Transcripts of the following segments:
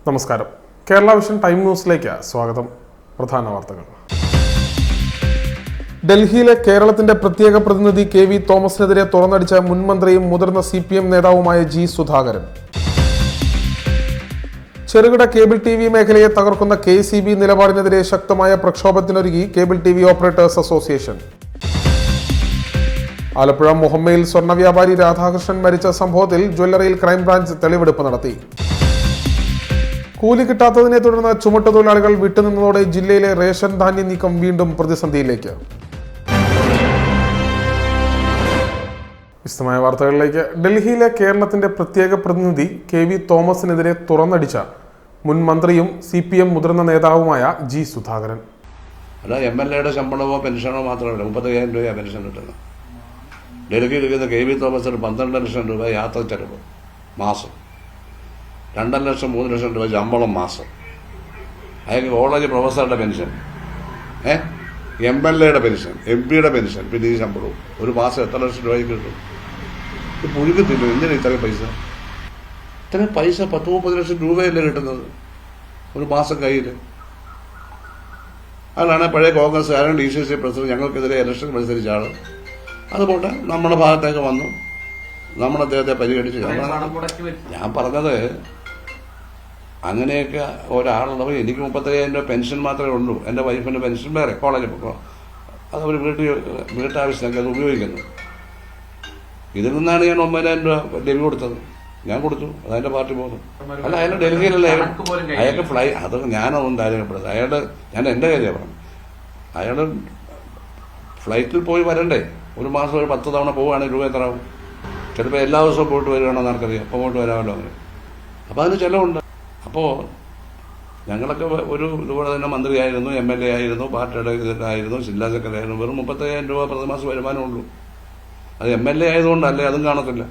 നമസ്കാരം. Kerala vision time ന്യൂസിലേക്ക് സ്വാഗതം. പ്രധാന വാർത്തകൾ. ഡൽഹിയിലെ കേരളത്തിന്റെ പ്രത്യേക പ്രതിനിധി KV തോമസിനെതിരെ തുറന്നടിച്ച മുൻ മന്ത്രിയും മുതിർന്ന CPM നേതാവുമായ G സുധാകരൻ. ചെറുകിട കേബിൾ TV മേഖലയെ തകർക്കുന്ന KCB നിലപാടിനെതിരെ ശക്തമായ പ്രക്ഷോഭത്തിനൊരുങ്ങി cable TV operators association. Alappuzha മുഹമ്മയിൽ സ്വർണ്ണ വ്യാപാരി രാധാകൃഷ്ണൻ മരിച്ച സംഭവത്തിൽ ജ്വല്ലറിയിൽ ക്രൈംബ്രാഞ്ച് തെളിവെടുപ്പ് നടത്തി. കൂലി കിട്ടാത്തതിനെ തുടർന്ന് ചുമട്ടുതൊഴിലാളികൾ വിട്ടുനിന്നതോടെ ജില്ലയിലെ റേഷൻ ധാന്യ നീക്കം വീണ്ടും പ്രതിസന്ധിയിലേക്ക്. വിശദമായ വാർത്തകളിലേക്ക്. ഡൽഹിയിലെ കേരളത്തിന്റെ പ്രത്യേക പ്രതിനിധി KV തോമസിനെതിരെ തുറന്നടിച്ച മുൻ മന്ത്രിയും CPM മുതിർന്ന നേതാവുമായ G സുധാകരൻ. അല്ല, MLA ശമ്പളമോ പെൻഷനോ മാത്രമല്ല, 35,000 രൂപ പെൻഷൻ കിട്ടുന്നത്. ഡൽഹിയിൽ ഇരിക്കുന്ന KV തോമസിന് 12 ലക്ഷം രൂപ യാത്ര ചെലവ് മാസം, 2 ലക്ഷം 3 ലക്ഷം രൂപ ശമ്പളം മാസം. അയാൾക്ക് കോളേജ് പ്രൊഫസറുടെ pension, MLA pension, MP pension, പിന്നെ ഈ ശമ്പളവും. ഒരു മാസം എത്ര ലക്ഷം രൂപയ്ക്ക് കിട്ടും? ഇത് പുഴുക്കത്തില്ല. എന്തിനാ ഇത്രയും പൈസ? 10-30 ലക്ഷം രൂപയല്ലേ കിട്ടുന്നത് ഒരു മാസം കയ്യിൽ? അതാണ് പഴയ കോൺഗ്രസ്സുകാരൻ DCC പ്രസിഡന്റ് ഞങ്ങൾക്കെതിരെ ഇലക്ഷൻ മത്സരിച്ച ആള്. അതുകൊണ്ട് നമ്മുടെ ഭാഗത്തേക്ക് വന്നു, നമ്മൾ അദ്ദേഹത്തെ പരിഗണിച്ചു. ഞാൻ പറഞ്ഞത്, അങ്ങനെയൊക്കെ ഒരാളുള്ളവർ, എനിക്ക് 35,000 രൂപ പെൻഷൻ മാത്രമേ ഉള്ളൂ. എൻ്റെ വൈഫിൻ്റെ പെൻഷൻ വേറെ, കോളേജിൽ പോകുമ്പോൾ അത് അവർ വീട്ടാവശ്യത്തിനൊക്കെ അത് ഉപയോഗിക്കുന്നു. ഇതിൽ നിന്നാണ് ഞാൻ 9,000 രൂപ ഡൽഹി കൊടുത്തത്. ഞാൻ കൊടുത്തു, അതെൻ്റെ പാർട്ടി പോകുന്നു. അല്ല, അയാൾ ഡൽഹിയിലല്ലേ, അയാൾക്ക് അത് ഞാനൊന്നും താരപ്പെടുന്നത്. ഞാൻ എൻ്റെ കാര്യമാണ് പറഞ്ഞു. അയാൾ ഫ്ലൈറ്റിൽ പോയി വരണ്ടേ? ഒരു മാസം ഒരു 10 തവണ പോവുകയാണെങ്കിൽ രൂപ എത്ര ആവും? ചിലപ്പോൾ എല്ലാ ദിവസവും പോയിട്ട് വരികയാണെന്ന് ആർക്കറിയാം. അപ്പോൾ പോയിട്ട് വരാമല്ലോ അങ്ങനെ. അപ്പോൾ അതിന് ചിലവുണ്ട്. അപ്പോൾ ഞങ്ങളൊക്കെ ഒരു ഇതുപോലെ തന്നെ മന്ത്രിയായിരുന്നു, MLA ആയിരുന്നു, പാർട്ടിയുടെ ഇതായിരുന്നു, ജില്ലാ സെക്രട്ടറി ആയിരുന്നു. വെറും 35,000 രൂപ പ്രതിമാസം വരുമാനമുള്ളൂ. അത് MLA ആയതുകൊണ്ടല്ലേ, അതും കാണത്തില്ല.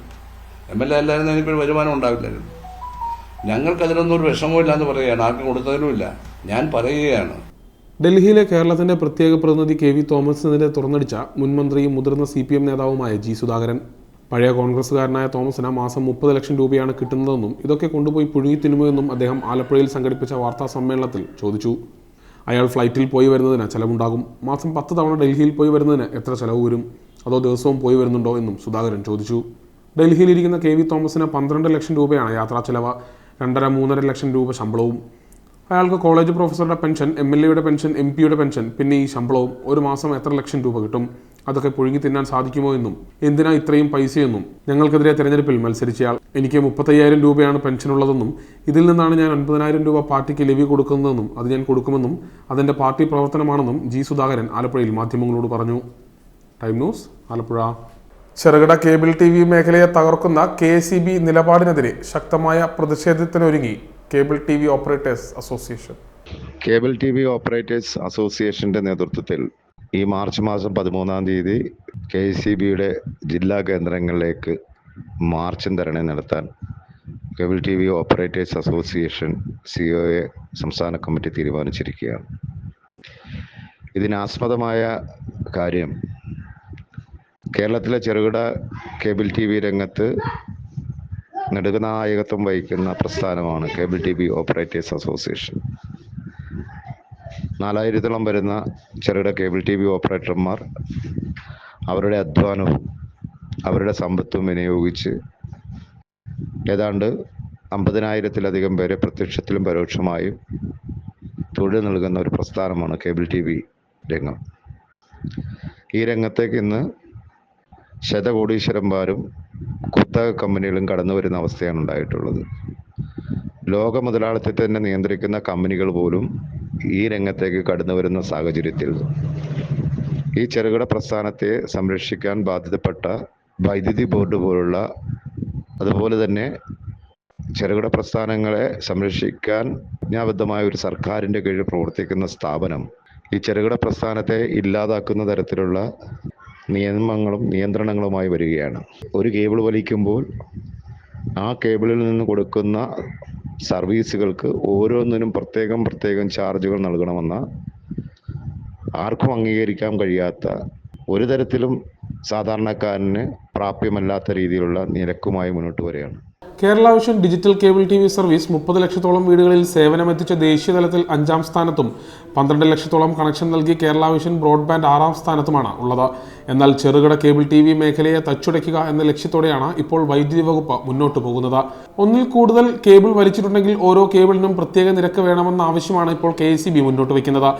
MLA അല്ലായിരുന്നു എനിക്കൊരു വരുമാനം ഉണ്ടാവില്ലായിരുന്നു. ഞങ്ങൾക്കതിനൊന്നും ഒരു വിഷമമില്ല എന്ന് പറയുകയാണ്, ആർക്കും കൊടുത്തതിനുമില്ല. ഞാൻ പറയുകയാണ്, ഡൽഹിയിലെ കേരളത്തിന്റെ പ്രത്യേക പ്രതിനിധി KV തോമസിനെതിരെ തുറന്നടിച്ച മുൻ മന്ത്രിയും മുതിർന്ന CPM നേതാവുമായ G സുധാകരൻ. പഴയ കോൺഗ്രസുകാരനായ തോമസിന് മാസം 30 ലക്ഷം രൂപയാണ് കിട്ടുന്നതെന്നും ഇതൊക്കെ കൊണ്ടുപോയി പുഴുങ്ങി തിന്നുമെന്നും അദ്ദേഹം ആലപ്പുഴയിൽ സംഘടിപ്പിച്ച വാർത്താ സമ്മേളനത്തിൽ ചോദിച്ചു. അയാൾ ഫ്ലൈറ്റിൽ പോയി വരുന്നതിന് ചെലവുണ്ടാകും. മാസം 10 തവണ ഡൽഹിയിൽ പോയി വരുന്നതിന് എത്ര ചെലവ് വരും? അതോ ദിവസവും പോയി വരുന്നുണ്ടോ എന്നും സുധാകരൻ ചോദിച്ചു. ഡൽഹിയിലിരിക്കുന്ന KV തോമസിന് 12 ലക്ഷം രൂപയാണ് യാത്രാ ചെലവ്, 2.5-3.5 ലക്ഷം രൂപ ശമ്പളവും. അയാൾക്ക് കോളേജ് പ്രൊഫസറുടെ pension, MLA pension, MP pension, പിന്നെ ഈ ശമ്പളവും. ഒരു മാസം എത്ര ലക്ഷം രൂപ കിട്ടും? അതൊക്കെ പുഴുങ്ങി തിന്നാൻ സാധിക്കുമോ എന്നും എന്തിനാ ഇത്രയും പൈസയെന്നും. ഞങ്ങൾക്കെതിരെ തെരഞ്ഞെടുപ്പിൽ മത്സരിച്ചയാൾ, എനിക്ക് 35,000 രൂപയാണ് പെൻഷനുള്ളതെന്നും ഇതിൽ നിന്നാണ് ഞാൻ 50,000 രൂപ പാർട്ടിക്ക് ലെവി കൊടുക്കുന്നതെന്നും അത് ഞാൻ കൊടുക്കുമെന്നും അതെൻ്റെ പാർട്ടി പ്രവർത്തനമാണെന്നും G സുധാകരൻ ആലപ്പുഴയിൽ മാധ്യമങ്ങളോട് പറഞ്ഞു. Time news, Alappuzha. ചെറുകിട കേബിൾ TV മേഖലയെ തകർക്കുന്ന KCB നിലപാടിനെതിരെ ശക്തമായ പ്രതിഷേധത്തിനൊരുങ്ങി cable TV operators association. Cable TV operators അസോസിയേഷന്റെ നേതൃത്വത്തിൽ ഈ മാർച്ച് മാസം 13-ാം തീയതി KCBയുടെ ജില്ലാ കേന്ദ്രങ്ങളിലേക്ക് മാർച്ചും ധരണി നടത്താൻ cable TV operators association COA സംസ്ഥാന കമ്മിറ്റി തീരുമാനിച്ചിരിക്കുകയാണ്. ഇതിനാസ്പദമായ കാര്യം, കേരളത്തിലെ ചെറുകിട കേബിൾ TV രംഗത്ത് നെടുനായകത്വം വഹിക്കുന്ന പ്രസ്ഥാനമാണ് കേബിൾ TV ഓപ്പറേറ്റേഴ്സ് അസോസിയേഷൻ. 4,000-ഓളം വരുന്ന ചെറുകിട കേബിൾ TV ഓപ്പറേറ്റർമാർ അവരുടെ അധ്വാനവും അവരുടെ സമ്പത്തും വിനിയോഗിച്ച് ഏതാണ്ട് 50,000-ത്തിലധികം പേരെ പ്രത്യക്ഷത്തിലും പരോക്ഷമായും തൊഴിൽ നൽകുന്ന ഒരു പ്രസ്ഥാനമാണ് കേബിൾ TV രംഗം. ഈ രംഗത്തേക്ക് ഇന്ന് ശതകോടീശ്വരന്മാരും കുത്തക കമ്പനികളും കടന്നു വരുന്ന അവസ്ഥയാണ് ഉണ്ടായിട്ടുള്ളത്. ലോക മുതലാളിത്തത്തെ തന്നെ നിയന്ത്രിക്കുന്ന കമ്പനികൾ പോലും ഈ രംഗത്തേക്ക് കടന്നു വരുന്ന സാഹചര്യത്തിൽ ഈ ചെറുകിട പ്രസ്ഥാനത്തെ സംരക്ഷിക്കാൻ ബാധ്യതപ്പെട്ട വൈദ്യുതി ബോർഡ് പോലുള്ള, അതുപോലെ തന്നെ ചെറുകിട പ്രസ്ഥാനങ്ങളെ സംരക്ഷിക്കാൻ പ്രതിജ്ഞാബദ്ധമായ ഒരു സർക്കാരിൻ്റെ കീഴിൽ പ്രവർത്തിക്കുന്ന സ്ഥാപനം ഈ ചെറുകിട പ്രസ്ഥാനത്തെ ഇല്ലാതാക്കുന്ന തരത്തിലുള്ള നിയമങ്ങളും നിയന്ത്രണങ്ങളുമായി വരികയാണ്. ഒരു കേബിൾ വലിക്കുമ്പോൾ ആ കേബിളിൽ നിന്ന് കൊടുക്കുന്ന സർവീസുകൾക്ക് ഓരോന്നിനും പ്രത്യേകം ചാർജുകൾ നൽകണമെന്ന ആർക്കും അംഗീകരിക്കാൻ കഴിയാത്ത, ഒരു തരത്തിലും സാധാരണക്കാരന് പ്രാപ്യമല്ലാത്ത രീതിയിലുള്ള നിരക്കുമായി മുന്നോട്ട് വരികയാണ്. Kerala vision digital cable TV service 30 ലക്ഷത്തോളം വീടുകളിൽ സേവനമെത്തിച്ച ദേശീയ തലത്തിൽ 5ാം സ്ഥാനത്തും 12 ലക്ഷത്തോളം കണക്ഷൻ നൽകി കേരള വിഷൻ ബ്രോഡ്ബാൻഡ് 6ാം സ്ഥാനത്തുമാണ് ഉള്ളത്. എന്നാൽ ചെറുകിട കേബിൾ TV മേഖലയെ തച്ചുടയ്ക്കുക എന്ന ലക്ഷ്യത്തോടെയാണ് ഇപ്പോൾ വൈദ്യുതി വകുപ്പ് മുന്നോട്ട് പോകുന്നത്. ഒന്നിൽ കൂടുതൽ കേബിൾ വലിച്ചിട്ടുണ്ടെങ്കിൽ ഓരോ കേബിളിനും പ്രത്യേക നിരക്ക് വേണമെന്ന ആവശ്യമാണ് ഇപ്പോൾ KECB മുന്നോട്ട് വയ്ക്കുന്നത്.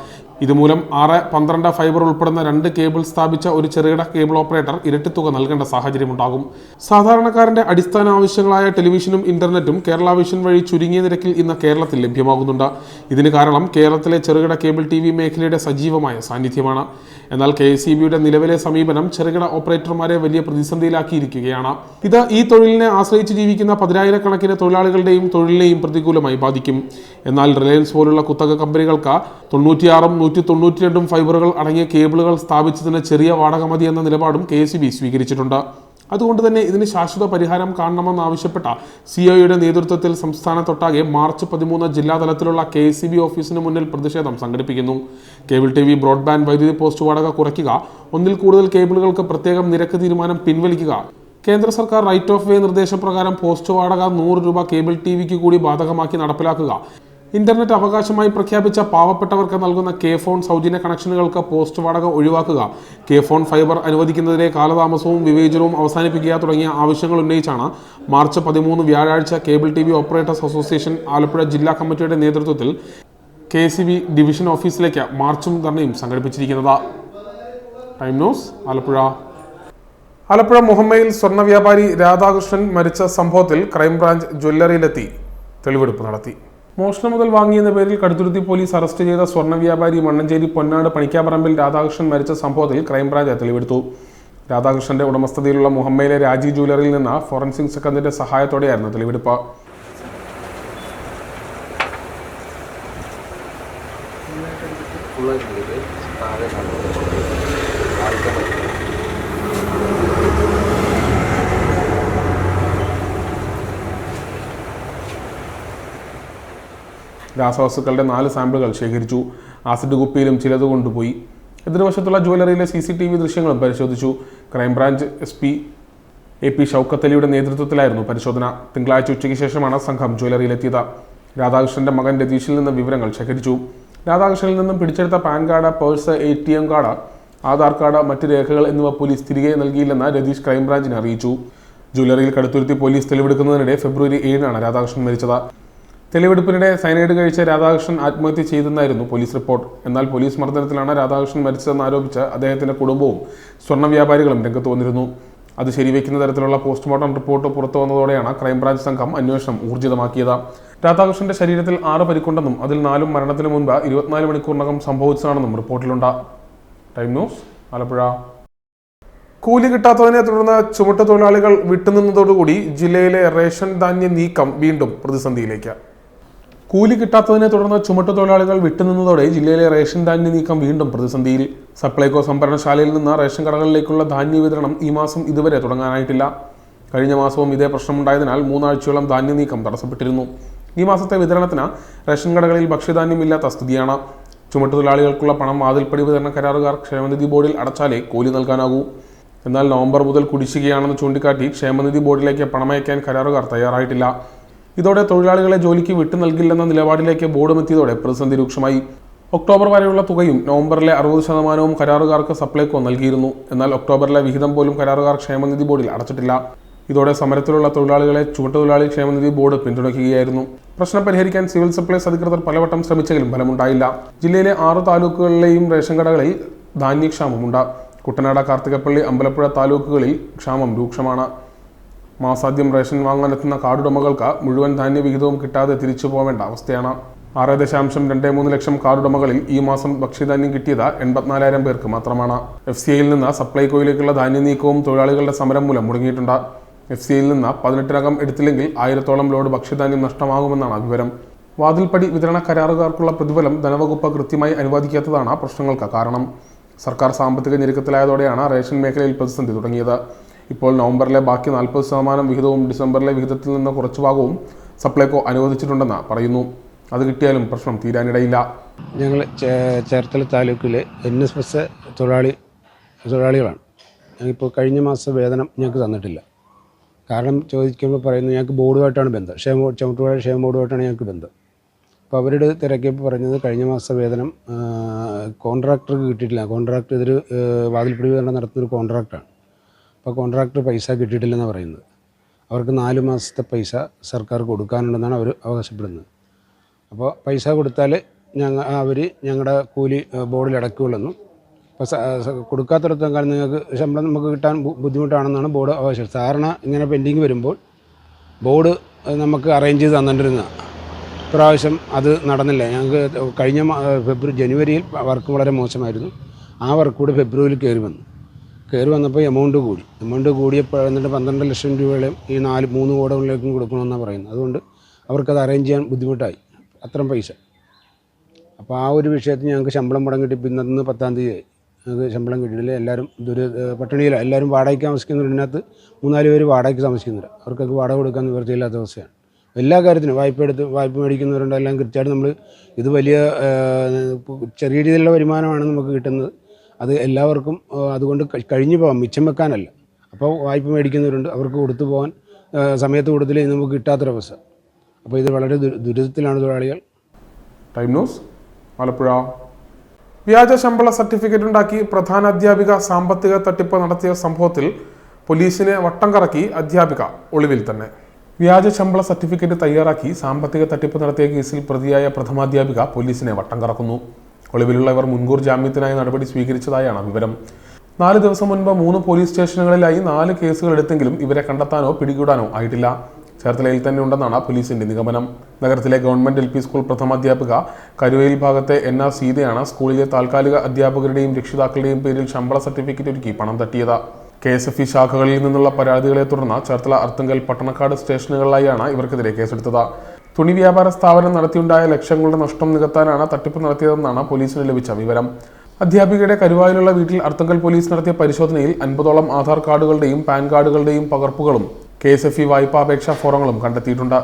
ഇതുമൂലം 6-12 ഫൈബർ ഉൾപ്പെടുന്ന 2 കേബിൾ സ്ഥാപിച്ച ഒരു ചെറുകിട കേബിൾ ഓപ്പറേറ്റർ ഇരട്ടി തുക നൽകേണ്ട സാഹചര്യമുണ്ടാകും. സാധാരണക്കാരന്റെ അടിസ്ഥാന ആവശ്യങ്ങളായ ടെലിവിഷനും ഇന്റർനെറ്റും കേരള വിഷൻ വഴി ചുരുങ്ങിയ നിരക്കിൽ ഇന്ന് കേരളത്തിൽ ലഭ്യമാകുന്നുണ്ട്. ഇതിന് കാരണം കേരളത്തിലെ ചെറുകിട കേബിൾ TV മേഖലയുടെ സജീവമായ സാന്നിധ്യമാണ്. എന്നാൽ KECBയുടെ നിലവിലെ സമീപനം ചെറുകിട ഓപ്പറേറ്റർമാരെ വലിയ പ്രതിസന്ധിയിലാക്കിയിരിക്കുകയാണ്. ഇത് ഈ തൊഴിലിനെ ആശ്രയിച്ച് ജീവിക്കുന്ന 10,000-കണക്കിന് തൊഴിലാളികളുടെയും തൊഴിലിനെയും പ്രതികൂലമായി ബാധിക്കും. എന്നാൽ റിലയൻസ് പോലുള്ള കുത്തക കമ്പനികൾക്ക് 96ഉം 192ഉം ഫൈബറുകൾ അടങ്ങിയ കേബിളുകൾ സ്ഥാപിച്ചതിന് ചെറിയ വാടക മതി എന്ന നിലപാടും KECB സ്വീകരിച്ചിട്ടുണ്ട്. അതുകൊണ്ട് തന്നെ ഇതിന് ശാശ്വത പരിഹാരം കാണണമെന്നാവശ്യപ്പെട്ട CIOയുടെ നേതൃത്വത്തിൽ സംസ്ഥാനത്തൊട്ടാകെ മാർച്ച് 13 ജില്ലാതലത്തിലുള്ള KECB ഓഫീസിന് മുന്നിൽ പ്രതിഷേധം സംഘടിപ്പിക്കുന്നു. കേബിൾ TV ബ്രോഡ്ബാൻഡ് വൈദ്യുതി പോസ്റ്റ് വാടക കുറയ്ക്കുക, ഒന്നിൽ കൂടുതൽ കേബിളുകൾക്ക് പ്രത്യേകം നിരക്ക് തീരുമാനം പിൻവലിക്കുക, കേന്ദ്ര സർക്കാർ റൈറ്റ് ഓഫ് വേ നിർദ്ദേശപ്രകാരം പോസ്റ്റ് വാടക 100 രൂപ കേബിൾ TVക്ക് കൂടി ബാധകമാക്കി നടപ്പിലാക്കുക, ഇന്റർനെറ്റ് അവകാശമായി പ്രഖ്യാപിച്ച പാവപ്പെട്ടവർക്ക് നൽകുന്ന K-ഫോൺ സൗജന്യ കണക്ഷനുകൾക്ക് പോസ്റ്റ് വാടക ഒഴിവാക്കുക, K-ഫോൺ ഫൈബർ അനുവദിക്കുന്നതിലെ കാലതാമസവും വിവേചനവും അവസാനിപ്പിക്കുക തുടങ്ങിയ ആവശ്യങ്ങൾ ഉന്നയിച്ചാണ് മാർച്ച് 13 വ്യാഴാഴ്ച cable TV operators association Alappuzha ജില്ലാ കമ്മിറ്റിയുടെ നേതൃത്വത്തിൽ KECB ഡിവിഷൻ ഓഫീസിലേക്ക് മാർച്ചും ധർണയും സംഘടിപ്പിച്ചിരിക്കുന്നത്. Time news Alappuzha. ആലപ്പുഴ മുഹമ്മയിൽ സ്വർണ്ണ വ്യാപാരി രാധാകൃഷ്ണൻ മരിച്ച സംഭവത്തിൽ ക്രൈംബ്രാഞ്ച് ജ്വല്ലറിയിലെത്തി തെളിവെടുപ്പ് നടത്തി. മോഷണം മുതൽ വാങ്ങിയെന്ന പേരിൽ കടുത്തുരുത്തി പോലീസ് അറസ്റ്റ് ചെയ്ത സ്വർണ്ണ വ്യാപാരി മണ്ണഞ്ചേരി പൊന്നാട് പണിക്കാപ്പറമ്പിൽ രാധാകൃഷ്ണൻ മരിച്ച സംഭവത്തിൽ ക്രൈംബ്രാഞ്ച് തെളിവെടുത്തു. രാധാകൃഷ്ണന്റെ ഉടമസ്ഥതയിലുള്ള മുഹമ്മയിലെ രാജി ജ്വല്ലറിയിൽ നിന്ന് ഫോറൻസിക് സംഘത്തിന്റെ സഹായത്തോടെയായിരുന്നു തെളിവെടുപ്പ്. രാസവസ്തുക്കളുടെ 4 സാമ്പിളുകൾ ശേഖരിച്ചു. ആസിഡ് കുപ്പിയിലും ചിലത് കൊണ്ടുപോയി. എതിർവശത്തുള്ള ജ്വല്ലറിയിലെ CCTV ദൃശ്യങ്ങളും പരിശോധിച്ചു. ക്രൈംബ്രാഞ്ച് SP AP ഷൗക്കത്ത് അലിയുടെ നേതൃത്വത്തിലായിരുന്നു പരിശോധന. തിങ്കളാഴ്ച ഉച്ചയ്ക്ക് ശേഷമാണ് സംഘം ജ്വല്ലറിയിലെത്തിയത്. രാധാകൃഷ്ണന്റെ മകൻ രതീഷിൽ നിന്ന് വിവരങ്ങൾ ശേഖരിച്ചു. രാധാകൃഷ്ണനിൽ നിന്നും പിടിച്ചെടുത്ത pan card, purse, ATM card, Aadhaar card, മറ്റ് രേഖകൾ എന്നിവ പോലീസ് തിരികെ നൽകിയില്ലെന്ന് രതീഷ് ക്രൈംബ്രാഞ്ചിനെ അറിയിച്ചു. ജ്വല്ലറിയിൽ കടുത്തുരുത്തി പോലീസ് തെളിവെടുക്കുന്നതിനിടെ ഫെബ്രുവരി 7 രാധാകൃഷ്ണൻ മരിച്ചത്. തെളിവെടുപ്പിനിടെ സയനൈഡ് കഴിച്ച രാധാകൃഷ്ണൻ ആത്മഹത്യ ചെയ്തെന്നായിരുന്നു പോലീസ് റിപ്പോർട്ട്. എന്നാൽ പോലീസ് മർദ്ദനത്തിലാണ് രാധാകൃഷ്ണൻ മരിച്ചതെന്ന് ആരോപിച്ച് അദ്ദേഹത്തിന്റെ കുടുംബവും സ്വർണ്ണ വ്യാപാരികളും രംഗത്ത് വന്നിരുന്നു. അത് ശരിവെക്കുന്ന തരത്തിലുള്ള പോസ്റ്റ്മോർട്ടം റിപ്പോർട്ട് പുറത്തു വന്നതോടെയാണ് ക്രൈംബ്രാഞ്ച് സംഘം അന്വേഷണം ഊർജിതമാക്കിയത്. രാധാകൃഷ്ണന്റെ ശരീരത്തിൽ 6 പരിക്കുണ്ടെന്നും അതിൽ 4 മരണത്തിന് മുൻപ് 24 മണിക്കൂറിനകം സംഭവിച്ചതാണെന്നും റിപ്പോർട്ടിലുണ്ട്. Time news Alappuzha. കൂലി കിട്ടാത്തതിനെ തുടർന്ന് ചുമട്ടുതൊഴിലാളികൾ വിട്ടുനിന്നതോടുകൂടി ജില്ലയിലെ റേഷൻ ധാന്യ നീക്കം വീണ്ടും പ്രതിസന്ധിയിലേക്ക്. കൂലി കിട്ടാത്തതിനെ തുടർന്ന് ചുമട്ടുതൊഴിലാളികൾ വിട്ടുനിന്നതോടെ ജില്ലയിലെ റേഷൻ ധാന്യ നീക്കം വീണ്ടും പ്രതിസന്ധിയിൽ. സപ്ലൈകോ സംഭരണശാലയിൽ നിന്ന് റേഷൻ കടകളിലേക്കുള്ള ധാന്യ വിതരണം ഈ മാസം ഇതുവരെ തുടങ്ങാനായിട്ടില്ല. കഴിഞ്ഞ മാസവും ഇതേ പ്രശ്നമുണ്ടായതിനാൽ 3 ആഴ്ചയോളം ധാന്യ നീക്കം തടസ്സപ്പെട്ടിരുന്നു. ഈ മാസത്തെ വിതരണത്തിന് റേഷൻ കടകളിൽ ഭക്ഷ്യധാന്യം ഇല്ലാത്ത സ്ഥിതിയാണ്. ചുമട്ടുതൊഴിലാളികൾക്കുള്ള പണം വാതിൽപ്പടി വിതരണ കരാറുകാർ ക്ഷേമനിധി ബോർഡിൽ അടച്ചാലേ കൂലി നൽകാനാകൂ. എന്നാൽ നവംബർ മുതൽ കുടിശ്ശികയാണെന്ന് ചൂണ്ടിക്കാട്ടി ക്ഷേമനിധി ബോർഡിലേക്ക് പണമയക്കാൻ കരാറുകാർ തയ്യാറായിട്ടില്ല. ഇതോടെ തൊഴിലാളികളെ ജോലിക്ക് വിട്ടു നൽകില്ലെന്ന നിലപാടിലേക്ക് ബോർഡും എത്തിയതോടെ പ്രതിസന്ധി രൂക്ഷമായി. ഒക്ടോബർ വരെയുള്ള തുകയും നവംബറിലെ 60% കരാറുകാർക്ക് സപ്ലൈകോ നൽകിയിരുന്നു. എന്നാൽ ഒക്ടോബറിലെ വിഹിതം പോലും കരാറുകാർ ക്ഷേമനിധി ബോർഡിൽ അടച്ചിട്ടില്ല. ഇതോടെ സമരത്തിലുള്ള തൊഴിലാളികളെ ചുമട്ടുതൊഴിലാളി ക്ഷേമനിധി ബോർഡ് പിന്തുണയ്ക്കുകയായിരുന്നു. പ്രശ്നം പരിഹരിക്കാൻ സിവിൽ സപ്ലൈസ് അധികൃതർ പലവട്ടം ശ്രമിച്ചെങ്കിലും ഫലമുണ്ടായില്ല. ജില്ലയിലെ 6 താലൂക്കുകളിലെയും റേഷൻ കടകളിൽ ധാന്യക്ഷാമമുണ്ട്. കുട്ടനാട്, കാർത്തികപ്പള്ളി, അമ്പലപ്പുഴ താലൂക്കുകളിൽ ക്ഷാമം രൂക്ഷമാണ്. മാസാദ്യം റേഷൻ വാങ്ങാനെത്തുന്ന കാർഡുടമകൾക്ക് മുഴുവൻ ധാന്യവിഹിതവും കിട്ടാതെ തിരിച്ചു പോവേണ്ട അവസ്ഥയാണ്. 6.23 ലക്ഷം കാർഡുടമകളിൽ ഈ മാസം ഭക്ഷ്യധാന്യം കിട്ടിയത് 84,000 പേർക്ക് മാത്രമാണ്. FCIയിൽ നിന്ന് സപ്ലൈകോയിലേക്കുള്ള ധാന്യ നീക്കവും തൊഴിലാളികളുടെ സമരം മൂലം മുടങ്ങിയിട്ടുണ്ട്. FCIയിൽ നിന്ന് 18-നകം എടുത്തില്ലെങ്കിൽ 1000-ഓളം ലോഡ് ഭക്ഷ്യധാന്യം നഷ്ടമാകുമെന്നാണ് വിവരം. വാതിൽപ്പടി വിതരണ കരാറുകാർക്കുള്ള പ്രതിഫലം ധനവകുപ്പ് കൃത്യമായി അനുവദിക്കാത്തതാണ് പ്രശ്നങ്ങൾക്ക് കാരണം. സർക്കാർ സാമ്പത്തിക ഞെരുക്കത്തിലായതോടെയാണ് റേഷൻ മേഖലയിൽ പ്രതിസന്ധി തുടങ്ങിയത്. ഇപ്പോൾ നവംബറിലെ ബാക്കി 40% വിഹിതവും ഡിസംബറിലെ വിഹിതത്തിൽ നിന്ന് കുറച്ചു ഭാഗവും സപ്ലൈകോ അനുവദിച്ചിട്ടുണ്ടെന്ന് പറയുന്നു. അത് കിട്ടിയാലും പ്രശ്നം തീരാനിടയില്ല. ഞങ്ങൾ ചേർത്തല താലൂക്കിലെ NSS തൊഴിലാളികളാണ്. ഞങ്ങളിപ്പോൾ കഴിഞ്ഞ മാസം വേതനം ഞങ്ങൾക്ക് തന്നിട്ടില്ല. കാരണം ചോദിക്കുമ്പോൾ പറയുന്നത് ഞങ്ങൾക്ക് ബോർഡുമായിട്ടാണ് ബന്ധം, ചുമട്ടുപുഴ ക്ഷേമ ബോർഡുമായിട്ടാണ് ഞങ്ങൾക്ക് ബന്ധം. അപ്പോൾ അവരുടെ തിരക്കിയപ്പോൾ പറഞ്ഞത് കഴിഞ്ഞ മാസത്തെ വേതനം കോൺട്രാക്ടർക്ക് കിട്ടിയിട്ടില്ല. കോൺട്രാക്ടർ ഇതൊരു വാതിൽപ്പടി വിതരണം നടത്തുന്നൊരു കോൺട്രാക്റ്റാണ്. അപ്പോൾ കോൺട്രാക്ടർ പൈസ കിട്ടിയിട്ടില്ലെന്നാണ് പറയുന്നത്. അവർക്ക് 4 മാസത്തെ പൈസ സർക്കാർ കൊടുക്കാനുണ്ടെന്നാണ് അവർ അവകാശപ്പെടുന്നത്. അപ്പോൾ പൈസ കൊടുത്താൽ അവർ ഞങ്ങളുടെ കൂലി ബോർഡിൽ അടയ്ക്കുകയുള്ളെന്നും, അപ്പോൾ കൊടുക്കാത്തിടത്തോളം കാലം നിങ്ങൾക്ക് ശമ്പളം നമുക്ക് കിട്ടാൻ ബുദ്ധിമുട്ടാണെന്നാണ് ബോർഡ് അവകാശം. സാധാരണ ഇങ്ങനെ പെൻഡിങ് വരുമ്പോൾ ബോർഡ് നമുക്ക് അറേഞ്ച് ചെയ്ത് തന്നിട്ടിരുന്നതാണ്. ഇപ്രാവശ്യം അത് നടന്നില്ല. ഞങ്ങൾക്ക് കഴിഞ്ഞ ജനുവരിയിൽ വർക്ക് വളരെ മോശമായിരുന്നു. ആ വർക്ക് കൂടി ഫെബ്രുവരിയിൽ കയറി വന്നപ്പോൾ എമൗണ്ട് കൂടിയപ്പോൾ എന്നിട്ട് 12 ലക്ഷം രൂപയും ഈ 3 കോടകളിലേക്കും കൊടുക്കണമെന്നാണ് പറയുന്നത്. അതുകൊണ്ട് അവർക്കത് അറേഞ്ച് ചെയ്യാൻ ബുദ്ധിമുട്ടായി, അത്രയും പൈസ. അപ്പോൾ ആ ഒരു വിഷയത്തിൽ ഞങ്ങൾക്ക് ശമ്പളം മുടങ്ങിയിട്ട് ഇന്നത്തെ 10-ാം തീയതി ഞങ്ങൾക്ക് ശമ്പളം കിട്ടിയില്ല. എല്ലാവരും പട്ടിണിയിലാണ്. എല്ലാവരും വാടകയ്ക്ക് താമസിക്കുന്നതിനകത്ത് 3-4 പേര് വാടകയ്ക്ക് താമസിക്കുന്നില്ല. അവർക്കൊക്കെ വാടക കൊടുക്കാൻ നിവൃത്തിയില്ലാത്ത അവസ്ഥയാണ്. എല്ലാ കാര്യത്തിനും വായ്പ മേടിക്കുന്നവരുണ്ട്. എല്ലാം കൃത്യമായിട്ട് നമ്മൾ ഇത് വലിയ ചെറിയ രീതിയിലുള്ള വരുമാനമാണ് നമുക്ക് കിട്ടുന്നത്. അത് എല്ലാവർക്കും അതുകൊണ്ട് കഴിഞ്ഞു പോകാം, മിച്ചം വെക്കാനല്ല. അപ്പോൾ വായ്പ മേടിക്കുന്നവരുണ്ട്, അവർക്ക് കൊടുത്തു പോകാൻ സമയത്ത് കൊടുത്തില്ലെങ്കിൽ നമുക്ക് കിട്ടാത്തൊരവസ്ഥ. അപ്പോൾ ഇത് വളരെ ദുരിതത്തിലാണ് തൊഴിലാളികൾ. Time news Alappuzha. വ്യാജ ശമ്പള സർട്ടിഫിക്കറ്റ് ഉണ്ടാക്കി പ്രധാന അധ്യാപിക സാമ്പത്തിക തട്ടിപ്പ് നടത്തിയ സംഭവത്തിൽ പോലീസിനെ വട്ടം കറക്കി അധ്യാപിക ഒളിവിൽ തന്നെ. വ്യാജ ശമ്പള സർട്ടിഫിക്കറ്റ് തയ്യാറാക്കി സാമ്പത്തിക തട്ടിപ്പ് നടത്തിയ കേസിൽ പ്രതിയായ പ്രഥമാധ്യാപിക പോലീസിനെ വട്ടം കറക്കുന്നു. ഒളിവിലുള്ള ഇവർ മുൻകൂർ ജാമ്യത്തിനായി നടപടി സ്വീകരിച്ചതായാണ് വിവരം. 4 ദിവസം മുൻപ് 3 പോലീസ് സ്റ്റേഷനുകളിലായി 4 കേസുകൾ എടുത്തെങ്കിലും ഇവരെ കണ്ടെത്താനോ പിടികൂടാനോ ആയിട്ടില്ല. ചേർത്തലയിൽ തന്നെ ഉണ്ടെന്നാണ് പോലീസിന്റെ നിഗമനം. നഗരത്തിലെ ഗവൺമെന്റ് LP സ്കൂൾ പ്രഥമാധ്യാപിക കരുവയിൽ ഭാഗത്തെ NR സീതയാണ് സ്കൂളിലെ താൽക്കാലിക അധ്യാപകരുടെയും രക്ഷിതാക്കളുടെയും പേരിൽ ശമ്പള സർട്ടിഫിക്കറ്റ് ഒരുക്കി പണം തട്ടിയത്. KSFE ശാഖകളിൽ നിന്നുള്ള പരാതികളെ തുടർന്ന് ചേർത്തല, അർത്തുങ്കൽ, പട്ടണക്കാട് സ്റ്റേഷനുകളിലായാണ് ഇവർക്കെതിരെ കേസെടുത്തത്. തുണി വ്യാപാര സ്ഥാപനം നടത്തിയുണ്ടായ ലക്ഷങ്ങളുടെ നഷ്ടം നികത്താനാണ് തട്ടിപ്പ് നടത്തിയതെന്നാണ് പോലീസിന് ലഭിച്ച വിവരം. അധ്യാപികയുടെ കരുവായിലുള്ള വീട്ടിൽ അർത്തുങ്കൽ പോലീസ് നടത്തിയ പരിശോധനയിൽ 50ഓളം ആധാർ കാർഡുകളുടെയും പാൻ കാർഡുകളുടെയും പകർപ്പുകളും KSFE വായ്പാപേക്ഷാ ഫോറങ്ങളും കണ്ടെത്തിയിട്ടുണ്ട്.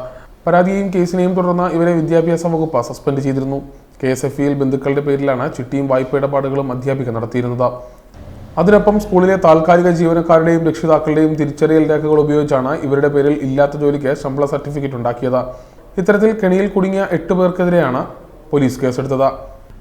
പരാതിയെയും കേസിനെയും തുടർന്ന് ഇവരെ വിദ്യാഭ്യാസ വകുപ്പ് സസ്പെൻഡ് ചെയ്തിരുന്നു. KSFEയിൽ ബന്ധുക്കളുടെ പേരിലാണ് ചിട്ടിയും വായ്പ ഇടപാടുകളും അധ്യാപിക നടത്തിയിരുന്നത്. അതിനൊപ്പം സ്കൂളിലെ താൽക്കാലിക ജീവനക്കാരുടെയും രക്ഷിതാക്കളുടെയും തിരിച്ചറിയൽ രേഖകൾ ഉപയോഗിച്ചാണ് ഇവരുടെ പേരിൽ ഇല്ലാത്ത ജോലിക്ക് ശമ്പള സർട്ടിഫിക്കറ്റ് ഉണ്ടാക്കിയത്. ഇത്തരത്തിൽ കെണിയിൽ കുടുങ്ങിയ 8 പേർക്കെതിരെയാണ് പോലീസ് കേസെടുത്തത്.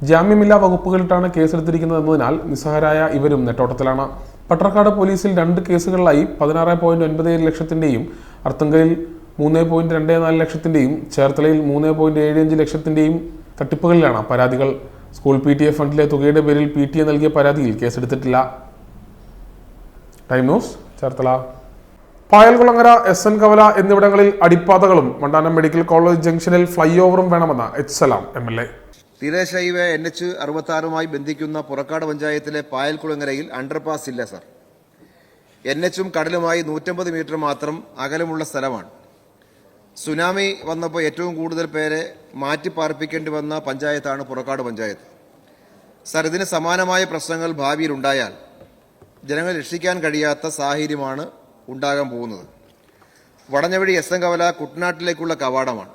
ജാമ്യമില്ലാ വകുപ്പുകളിട്ടാണ് കേസെടുത്തിരിക്കുന്നതെന്നതിനാൽ നിസ്സഹായരായ ഇവരും നെട്ടോട്ടത്തിലാണ്. പട്ടണക്കാട് പോലീസിൽ 2 കേസുകളിലായി 16.97 ലക്ഷത്തിന്റെയും അർത്തുങ്കലിൽ 3.24 ലക്ഷത്തിന്റെയും ചേർത്തലയിൽ 3.75 ലക്ഷത്തിന്റെയും തട്ടിപ്പുകളിലാണ് പരാതികൾ. സ്കൂൾ PTA ഫണ്ടിലെ തുകയുടെ പേരിൽ PTA നൽകിയ പരാതിയിൽ കേസെടുത്തിട്ടില്ല. Time news Cherthala. Payalkulangara, SN കവല എന്നിവിടങ്ങളിൽ അടിപ്പാതകളും വണ്ടാനം മെഡിക്കൽ കോളേജ് ജംഗ്ഷനിൽ ഫ്ലൈ ഓവറും വേണമെന്ന് എച്ച് സലാം MLA. തീരദേശ ഹൈവേ NH66 ബന്ധിക്കുന്ന പുറക്കാട് പഞ്ചായത്തിലെ പായൽകുളങ്ങരയിൽ അണ്ടർപാസ് ഇല്ല സർ. NHും കടലുമായി 150 മീറ്റർ മാത്രം അകലമുള്ള സ്ഥലമാണ്. സുനാമി വന്നപ്പോൾ ഏറ്റവും കൂടുതൽ പേരെ മാറ്റിപ്പാർപ്പിക്കേണ്ടി വന്ന പഞ്ചായത്താണ് പുറക്കാട് പഞ്ചായത്ത്. സർ, ഇതിന് സമാനമായ പ്രശ്നങ്ങൾ ഭാവിയിൽ ഉണ്ടായാൽ ജനങ്ങളെ രക്ഷിക്കാൻ കഴിയാത്ത സാഹചര്യമാണ് ഉണ്ടാകാൻ പോകുന്നത്. വടഞ്ഞവഴി SN കവല കുട്ടനാട്ടിലേക്കുള്ള കവാടമാണ്.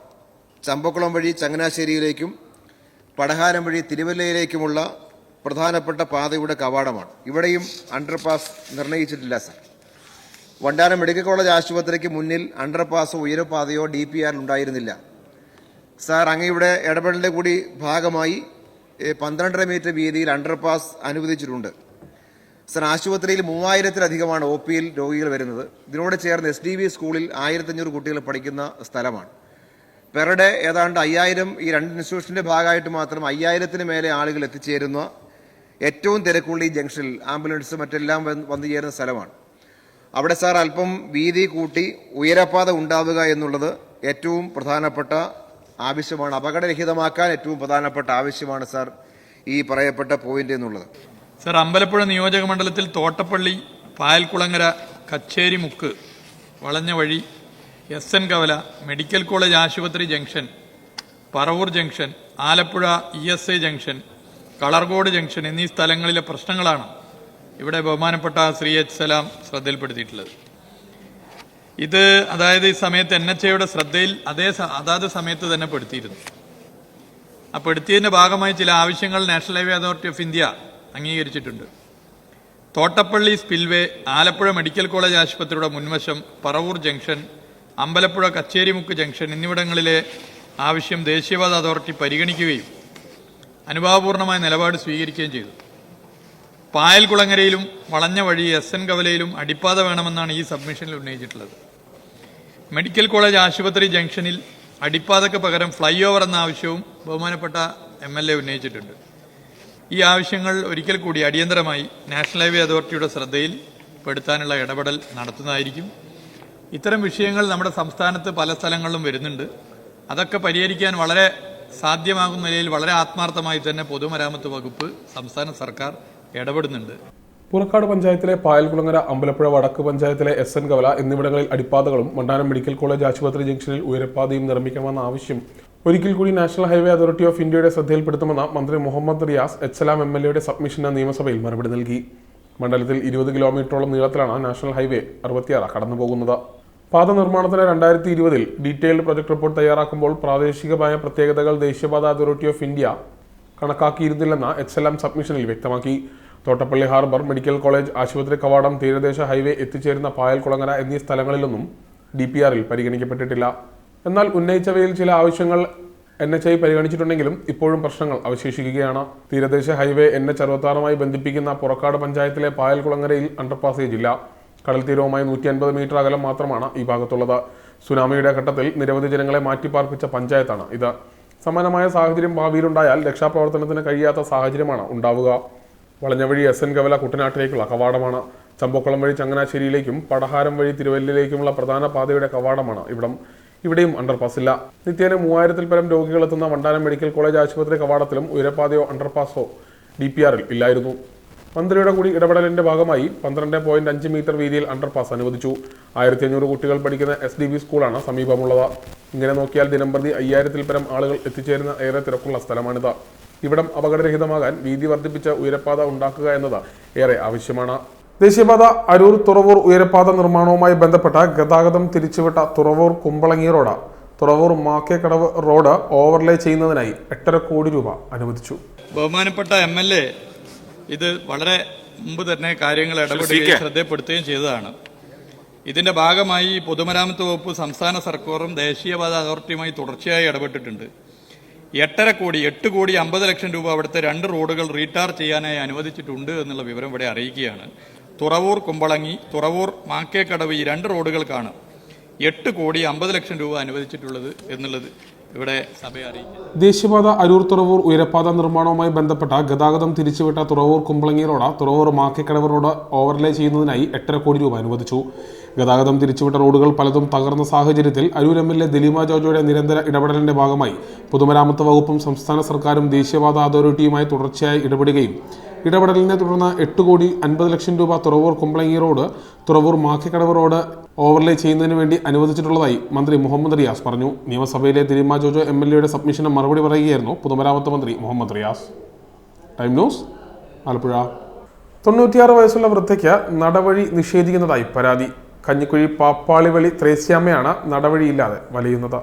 ചമ്പക്കുളം വഴി ചങ്ങനാശ്ശേരിയിലേക്കും പടഹാരം വഴി തിരുവല്ലയിലേക്കുമുള്ള പ്രധാനപ്പെട്ട പാതയുടെ കവാടമാണ്. ഇവിടെയും അണ്ടർപാസ് നിർണയിച്ചിട്ടില്ല സർ. വണ്ടാനം മെഡിക്കൽ കോളേജ് ആശുപത്രിക്ക് മുന്നിൽ അണ്ടർപാസോ ഉയരപ്പാതയോ DPR ഉണ്ടായിരുന്നില്ല സാർ. അങ്ങയുടെ ഇടപെടലിന്റെ കൂടി ഭാഗമായി 12.5 മീറ്റർ വീതിയിൽ അണ്ടർപാസ് അനുവദിച്ചിട്ടുണ്ട് സർ. ആശുപത്രിയിൽ 3000-ലധികമാണ് OPയിൽ രോഗികൾ വരുന്നത്. ഇതിനോട് ചേർന്ന് SDV സ്കൂളിൽ 1500 കുട്ടികൾ പഠിക്കുന്ന സ്ഥലമാണ്. പെർ ഡേ ഏതാണ്ട് 5000 ഈ 2 ഇൻസ്റ്റിറ്റ്യൂഷന്റെ ഭാഗമായിട്ട് മാത്രം 5000-ന് മേലെ ആളുകൾ എത്തിച്ചേരുന്ന ഏറ്റവും തിരക്കുള്ള ഈ ജംഗ്ഷനിൽ ആംബുലൻസ് മറ്റെല്ലാം വന്നു ചേരുന്ന സ്ഥലമാണ്. അവിടെ സാർ അല്പം വീതി കൂട്ടി ഉയരപ്പാത ഉണ്ടാവുക എന്നുള്ളത് ഏറ്റവും പ്രധാനപ്പെട്ട ആവശ്യമാണ്. അപകടരഹിതമാക്കാൻ ഏറ്റവും പ്രധാനപ്പെട്ട ആവശ്യമാണ് സാർ ഈ പറയപ്പെട്ട പോയിന്റ് എന്നുള്ളത്. സർ, അമ്പലപ്പുഴ നിയോജക മണ്ഡലത്തിൽ തോട്ടപ്പള്ളി, പായൽകുളങ്ങര, കച്ചേരിമുക്ക്, വളഞ്ഞ വഴി, SN കവല, മെഡിക്കൽ കോളേജ് ആശുപത്രി junction, Paravur junction, Alappuzha ESI junction, Kalarcode junction എന്നീ സ്ഥലങ്ങളിലെ പ്രശ്നങ്ങളാണ് ഇവിടെ ബഹുമാനപ്പെട്ട ശ്രീ എച്ച് സലാം ശ്രദ്ധയിൽപ്പെടുത്തിയിട്ടുള്ളത്. ഇത് അതായത് ഈ സമയത്ത് NHAയുടെ ശ്രദ്ധയിൽ അതാത് സമയത്ത് തന്നെ പെടുത്തിയിരുന്നു. ആ പെടുത്തിയതിന്റെ ഭാഗമായി ചില ആവശ്യങ്ങൾ national highway authority of India അംഗീകരിച്ചിട്ടുണ്ട്. Thottappally spillway, Alappuzha medical college ആശുപത്രിയുടെ മുൻവശം, പറവൂർ ജംഗ്ഷൻ, അമ്പലപ്പുഴ കച്ചേരിമുക്ക് ജംഗ്ഷൻ എന്നിവിടങ്ങളിലെ ആവശ്യം ദേശീയപാത അതോറിറ്റി പരിഗണിക്കുകയും അനുഭാവപൂർണമായ നിലപാട് സ്വീകരിക്കുകയും ചെയ്തു. പായൽകുളങ്ങരയിലും വളഞ്ഞ വഴി SN കവലയിലും അടിപ്പാത വേണമെന്നാണ് ഈ സബ്മിഷനിൽ ഉന്നയിച്ചിട്ടുള്ളത്. മെഡിക്കൽ കോളേജ് ആശുപത്രി ജംഗ്ഷനിൽ അടിപ്പാതയ്ക്ക് പകരം ഫ്ലൈ ഓവർ എന്ന ആവശ്യവും ബഹുമാനപ്പെട്ട MLA ഉന്നയിച്ചിട്ടുണ്ട്. ഈ ആവശ്യങ്ങൾ ഒരിക്കൽ കൂടി അടിയന്തരമായി നാഷണൽ ഹൈവേ അതോറിറ്റിയുടെ ശ്രദ്ധയിൽ പെടുത്താനുള്ള ഇടപെടൽ നടത്തുന്നതായിരിക്കും. ഇത്തരം വിഷയങ്ങൾ നമ്മുടെ സംസ്ഥാനത്ത് പല സ്ഥലങ്ങളിലും വരുന്നുണ്ട്. അതൊക്കെ പരിഹരിക്കാൻ വളരെ സാധ്യമാകുന്ന നിലയിൽ വളരെ ആത്മാർത്ഥമായി തന്നെ പൊതുമരാമത്ത് വകുപ്പ്, സംസ്ഥാന സർക്കാർ ഇടപെടുന്നുണ്ട്. പുറക്കാട് പഞ്ചായത്തിലെ പായൽകുളങ്ങര, അമ്പലപ്പുഴ വടക്ക് പഞ്ചായത്തിലെ SN കവല എന്നിവിടങ്ങളിൽ അടിപ്പാതകളും മണ്ടാനം മെഡിക്കൽ കോളേജ് ആശുപത്രി ജംഗ്ഷനിൽ ഉയരപ്പാതയും നിർമ്മിക്കണമെന്ന ആവശ്യം ഒരിക്കൽ കൂടി നാഷണൽ ഹൈവേ അതോറിറ്റി ഓഫ് ഇന്ത്യയുടെ ശ്രദ്ധയിൽപ്പെടുത്തുമെന്ന മന്ത്രി മുഹമ്മദ് റിയാസ് എച്ച് MLAയുടെ സബ്മിഷന് നിയമസഭയിൽ മറുപടി നൽകി. മണ്ഡലത്തിൽ 20 കിലോമീറ്ററോളം നീളത്തിലാണ് നാഷണൽ ഹൈവേ 66 കടന്നുപോകുന്നത്. പാത നിർമ്മാണത്തിന് 2020 ഡീറ്റെയിൽഡ് പ്രൊജക്ട് റിപ്പോർട്ട് തയ്യാറാക്കുമ്പോൾ പ്രാദേശികമായ പ്രത്യേകതകൾ ദേശീയപാത അതോറിറ്റി ഓഫ് ഇന്ത്യ കണക്കാക്കിയിരുന്നില്ലെന്ന് HLM സബ്മിഷനിൽ വ്യക്തമാക്കി. തോട്ടപ്പള്ളി ഹാർബർ, മെഡിക്കൽ കോളേജ് ആശുപത്രി കവാടം, തീരദേശ ഹൈവേ എത്തിച്ചേരുന്ന പായൽകുളങ്ങര എന്നീ സ്ഥലങ്ങളിലൊന്നും DPRൽ പരിഗണിക്കപ്പെട്ടിട്ടില്ല. എന്നാൽ ഉന്നയിച്ചവയിൽ ചില ആവശ്യങ്ങൾ NHI പരിഗണിച്ചിട്ടുണ്ടെങ്കിലും ഇപ്പോഴും പ്രശ്നങ്ങൾ അവശേഷിക്കുകയാണ്. തീരദേശ ഹൈവേ NH66മായി ബന്ധിപ്പിക്കുന്ന പുറക്കാട് പഞ്ചായത്തിലെ പായൽകുളങ്ങരയിൽ അണ്ടർപാസേജ് ഇല്ല. കടൽ തീരവുമായി 150 മീറ്റർ അകലം മാത്രമാണ് ഈ ഭാഗത്തുള്ളത്. സുനാമിയുടെ ഘട്ടത്തിൽ നിരവധി ജനങ്ങളെ മാറ്റിപ്പാർപ്പിച്ച പഞ്ചായത്താണ് ഇത്. സമാനമായ സാഹചര്യം ഭാവിയിലുണ്ടായാൽ രക്ഷാപ്രവർത്തനത്തിന് കഴിയാത്ത സാഹചര്യമാണ് ഉണ്ടാവുക. വളഞ്ഞ വഴി SN കവല കുട്ടനാട്ടിലേക്കുള്ള കവാടമാണ്. ചമ്പക്കുളം വഴി ചങ്ങനാശ്ശേരിയിലേക്കും പടഹാരം വഴി തിരുവല്ലയിലേക്കുമുള്ള പ്രധാന പാതയുടെ കവാടമാണ് ഇവിടം. ഇവിടെയും അണ്ടർപാസ് ഇല്ല. നിത്യേന 3000-ൽ പരം രോഗികളെത്തുന്ന വണ്ടാനം മെഡിക്കൽ കോളേജ് ആശുപത്രി കവാടത്തിലും ഉയരപ്പാതയോ അണ്ടർപാസോ DPRൽ ഇല്ലായിരുന്നു. മന്ത്രിയുടെ കൂടി ഇടപെടലിന്റെ ഭാഗമായി 12.5 മീറ്റർ വീതിയിൽ അണ്ടർപാസ് അനുവദിച്ചു. 1500 കുട്ടികൾ പഠിക്കുന്ന SDB സ്കൂളാണ് സമീപമുള്ളത്. ഇങ്ങനെ നോക്കിയാൽ ദിനംപ്രതി 5000-ൽ പരം ആളുകൾ എത്തിച്ചേരുന്ന ഏറെ തിരക്കുള്ള സ്ഥലമാണിത്. ഇവിടം അപകടരഹിതമാകാൻ വീതി വർദ്ധിപ്പിച്ച ഉയരപ്പാത ഉണ്ടാക്കുക എന്നത് ഏറെ ആവശ്യമാണ്. ദേശീയപാത അരൂർ തുറവൂർ ഉയരപ്പാത നിർമ്മാണവുമായി ബന്ധപ്പെട്ട ഗതാഗതം തിരിച്ചുവിട്ട Thuravoor Kumbalangi road, Thuravoor Makkekadavu road overlay ചെയ്യുന്നതിനായി 8.5 കോടി രൂപ അനുവദിച്ചു. ബഹുമാനപ്പെട്ട MLA ഇത് വളരെ മുമ്പ് തന്നെ കാര്യങ്ങൾ ഇടപെടുകയും ശ്രദ്ധപ്പെടുത്തുകയും ചെയ്തതാണ്. ഇതിന്റെ ഭാഗമായി പൊതുമരാമത്ത് വകുപ്പ്, സംസ്ഥാന സർക്കാരും ദേശീയപാത അതോറിറ്റിയുമായി തുടർച്ചയായി ഇടപെട്ടിട്ടുണ്ട്. 8.5 കോടി, 8 കോടി 50 ലക്ഷം രൂപ അവിടുത്തെ 2 റോഡുകൾ റീടാർ ചെയ്യാനായി അനുവദിച്ചിട്ടുണ്ട് എന്നുള്ള വിവരം ഇവിടെ അറിയിക്കുകയാണ്. തുറവൂർ കുമ്പളങ്ങി, തുറവൂർ മാക്കേക്കടവ് ഈ 2 റോഡുകൾക്കാണ് 8 കോടി 50 ലക്ഷം രൂപ അനുവദിച്ചിട്ടുള്ളത് എന്നുള്ളത് ഇവിടെ സഭയെ അറിയിക്കും. ദേശീയപാത അരൂർ തുറവൂർ ഉയരപ്പാത നിർമ്മാണവുമായി ബന്ധപ്പെട്ട ഗതാഗതം തിരിച്ചുവിട്ട Thuravoor Kumbalangi road, Thuravoor Makkekadavu road overlay ചെയ്യുന്നതിനായി 8.5 കോടി രൂപ അനുവദിച്ചു. ഗതാഗതം തിരിച്ചുവിട്ട റോഡുകൾ പലതും തകർന്ന സാഹചര്യത്തിൽ അരൂർ MLA ദിലീമ ജോർജോയുടെ നിരന്തര ഇടപെടലിന്റെ ഭാഗമായി പൊതുമരാമത്ത് വകുപ്പും സംസ്ഥാന സർക്കാരും ദേശീയപാത അതോറിറ്റിയുമായി തുടർച്ചയായി ഇടപെടുകയും ഇടപെടലിനെ തുടർന്ന് 8 കോടി 50 ലക്ഷം രൂപ Thuravoor Kumbalangi road, Thuravoor Makkekadavu road overlay ചെയ്യുന്നതിന് വേണ്ടി അനുവദിച്ചിട്ടുള്ളതായി മന്ത്രി മുഹമ്മദ് റിയാസ് പറഞ്ഞു. നിയമസഭയിലെ ദിലീമ ജോർജോ MLAയുടെ സബ്മിഷന് മറുപടി പറയുകയായിരുന്നു പൊതുമരാമത്ത് മന്ത്രി മുഹമ്മദ് റിയാസ്. Time news, Alappuzha. 96 വയസ്സുള്ള വൃദ്ധയ്ക്ക് നടവഴി നിഷേധിക്കുന്നതായി പരാതി. കഞ്ഞിക്കുഴി പാപ്പാളിവളി ത്രേസ്യാമ്മയാണ് നടവഴിയില്ലാതെ വലയുന്നത്.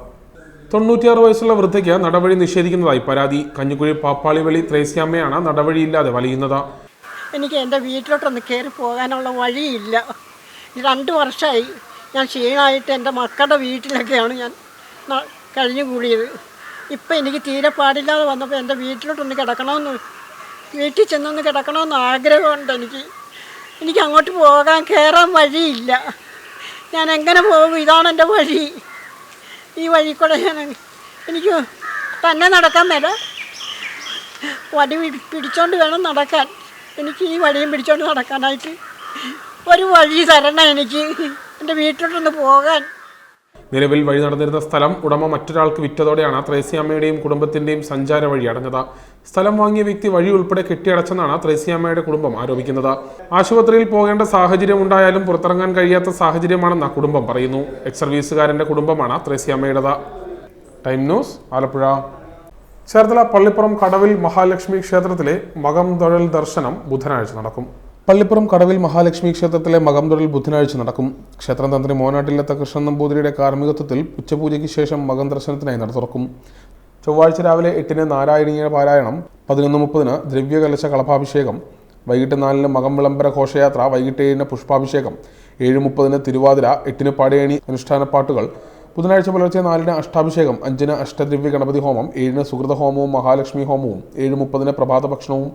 96 വയസ്സുള്ള വൃദ്ധയ്ക്ക് നടവഴി നിഷേധിക്കുന്നതായി പരാതി. കഞ്ഞിക്കുഴി പാപ്പാളിവളി ത്രേസ്യാമ്മയാണ് നടവഴിയില്ലാതെ വലയുന്നത്. എനിക്ക് എൻ്റെ വീട്ടിലോട്ടൊന്ന് കയറി പോകാനുള്ള വഴിയില്ല. 2 വർഷമായി ഞാൻ ക്ഷീണമായിട്ട് എൻ്റെ മക്കളുടെ വീട്ടിലൊക്കെയാണ് ഞാൻ കഴിഞ്ഞുകൂടിയത്. ഇപ്പം എനിക്ക് തീരെ പാടില്ലാതെ വന്നപ്പോൾ എൻ്റെ വീട്ടിലോട്ടൊന്ന് കിടക്കണമെന്ന്, വീട്ടിൽ ചെന്നൊന്ന് കിടക്കണമെന്ന് ആഗ്രഹമുണ്ട് എനിക്ക് അങ്ങോട്ട് പോകാൻ കയറാൻ വഴിയില്ല. ഞാൻ എങ്ങനെ പോകും? ഇതാണ് എൻ്റെ വഴി. ഈ വഴി കൂടെ എനിക്ക് തന്നെ നടക്കാൻ മേല, വടി പിടിച്ചോണ്ട് വേണം നടക്കാൻ. എനിക്ക് ഈ വഴിയും പിടിച്ചോണ്ട് നടക്കാനായിട്ട് ഒരു വഴി തരണം എനിക്ക്, എൻ്റെ വീട്ടിലോട്ടൊന്ന് പോകാൻ. നിലവിൽ വഴി നടന്നിരുന്ന സ്ഥലം ഉടമ മറ്റൊരാൾക്ക് വിറ്റതോടെയാണ് ത്രേസ്യാമ്മയുടെയും കുടുംബത്തിന്റെയും സഞ്ചാര വഴി അടഞ്ഞത്. സ്ഥലം വാങ്ങിയ വ്യക്തി വഴി ഉൾപ്പെടെ കെട്ടിയടച്ചെന്നാണ് ത്രേസ്യാമ്മയുടെ കുടുംബം ആരോപിക്കുന്നത്. ആശുപത്രിയിൽ പോകേണ്ട സാഹചര്യം ഉണ്ടായാലും പുറത്തിറങ്ങാൻ കഴിയാത്ത സാഹചര്യമാണെന്ന് കുടുംബം പറയുന്നു. എക്സ് സർവീസുകാരന്റെ കുടുംബമാണ് ത്രേസ്യാമ്മയുടേത്. Time news, Alappuzha. ചേർത്തല പള്ളിപ്പുറം കടവിൽ മഹാലക്ഷ്മി ക്ഷേത്രത്തിലെ മകം തൊഴൽ ദർശനം ബുധനാഴ്ച നടക്കും. പള്ളിപ്പുറം കടവിൽ മഹാലക്ഷ്മി ക്ഷേത്രത്തിലെ മകം തൊഴൽ ബുധനാഴ്ച നടക്കും. ക്ഷേത്രം തന്ത്രി മോനാട്ടില്ലത്ത കൃഷ്ണൻ നമ്പൂതിരിയുടെ കാർമ്മികത്വത്തിൽ ഉച്ചപൂജയ്ക്ക് ശേഷം മകം ദർശനത്തിനായി നട തുറക്കും. ചൊവ്വാഴ്ച രാവിലെ 8-ന് നാരായണീയ പാരായണം, 11:30-ന് ദ്രവ്യകലശ കളഭാഭിഷേകം, വൈകിട്ട് 4 മകം വിളംബര ഘോഷയാത്ര, വൈകിട്ട് 7 പുഷ്പാഭിഷേകം, 7:30 തിരുവാതിര, 8 പാടേണി അനുഷ്ഠാന പാട്ടുകൾ, ബുധനാഴ്ച പുലർച്ചെ 4 അഷ്ടാഭിഷേകം, 5 അഷ്ടദ്രവ്യ ഗണപതി ഹോമം, 7 സുഹൃത ഹോമവും മഹാലക്ഷ്മി ഹോമവും, 7:30 പ്രഭാത ഭക്ഷണവും,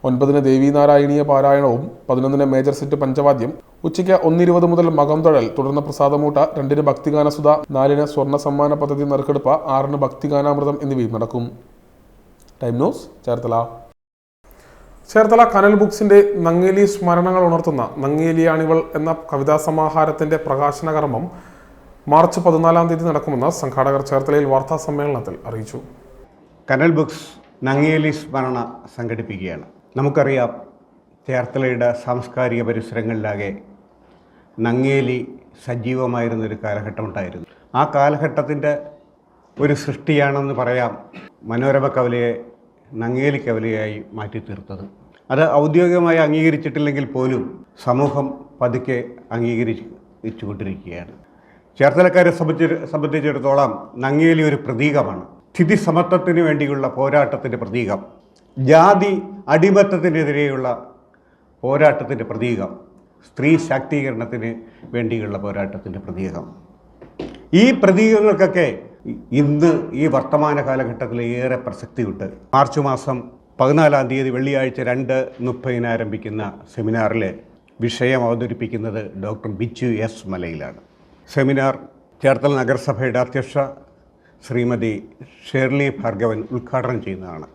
9 ദേവീനാരായണീയ പാരായണവും, 11 മേജർ സെറ്റ് പഞ്ചവാദ്യം, ഉച്ചയ്ക്ക് 1:20 മുതൽ മകം തൊഴൽ, തുടർന്ന് പ്രസാദമൂട്ട, 2 ഭക്തിഗാനസുധ, 4 സ്വർണ്ണ സമ്മാന പദ്ധതി നറുക്കെടുപ്പ്, 6 ഭക്തിഗാനാമൃതം എന്നിവയും നടക്കും. Time news, Cherthala. ചേർത്തല കനൽ ബുക്സിന്റെ നങ്ങേലി സ്മരണകൾ ഉണർത്തുന്ന നങ്ങേലിയാണിവൾ എന്ന കവിതാ സമാഹാരത്തിന്റെ പ്രകാശന കർമ്മം മാർച്ച് 14 നടക്കുമെന്ന് സംഘാടകർ ചേർത്തലയിൽ വാർത്താ സമ്മേളനത്തിൽ അറിയിച്ചു. കനൽ ബുക്സ് നങ്ങേലി സ്മരണ സംഘടിപ്പിക്കുകയാണ്. നമുക്കറിയാം, ചേർത്തലയുടെ സാംസ്കാരിക പരിസരങ്ങളിലാകെ നങ്ങേലി സജീവമായിരുന്നൊരു കാലഘട്ടമുണ്ടായിരുന്നു. ആ കാലഘട്ടത്തിൻ്റെ ഒരു സൃഷ്ടിയാണെന്ന് പറയാം മനോരമ കവലയെ നങ്ങേലി കവലയായി മാറ്റി തീർത്തത്. അത് ഔദ്യോഗികമായി അംഗീകരിച്ചിട്ടില്ലെങ്കിൽ പോലും സമൂഹം പതുക്കെ അംഗീകരിച്ചുകൊണ്ടിരിക്കുകയാണ്. ചേർത്തലക്കാരെ സംബന്ധിച്ചിടത്തോളം നങ്ങേലി ഒരു പ്രതീകമാണ്. സ്ഥിതി സമത്വത്തിന് വേണ്ടിയുള്ള പോരാട്ടത്തിൻ്റെ പ്രതീകം, ജാതി അടിമത്തത്തിനെതിരെയുള്ള പോരാട്ടത്തിൻ്റെ പ്രതീകം, സ്ത്രീ ശാക്തീകരണത്തിന് വേണ്ടിയുള്ള പോരാട്ടത്തിൻ്റെ പ്രതീകം. ഈ പ്രതീകങ്ങൾക്കൊക്കെ ഇന്ന് ഈ വർത്തമാന കാലഘട്ടത്തിൽ ഏറെ പ്രസക്തിയുണ്ട്. മാർച്ച് മാസം 14 വെള്ളിയാഴ്ച 2:30 ആരംഭിക്കുന്ന സെമിനാറിലെ വിഷയം അവതരിപ്പിക്കുന്നത് ഡോക്ടർ ബിച്ചു എസ് മലയിലാണ്. സെമിനാർ ചേർത്തല നഗരസഭയുടെ അധ്യക്ഷ ശ്രീമതി ഷേർലി ഭാർഗവൻ ഉദ്ഘാടനം ചെയ്യുന്നതാണ്.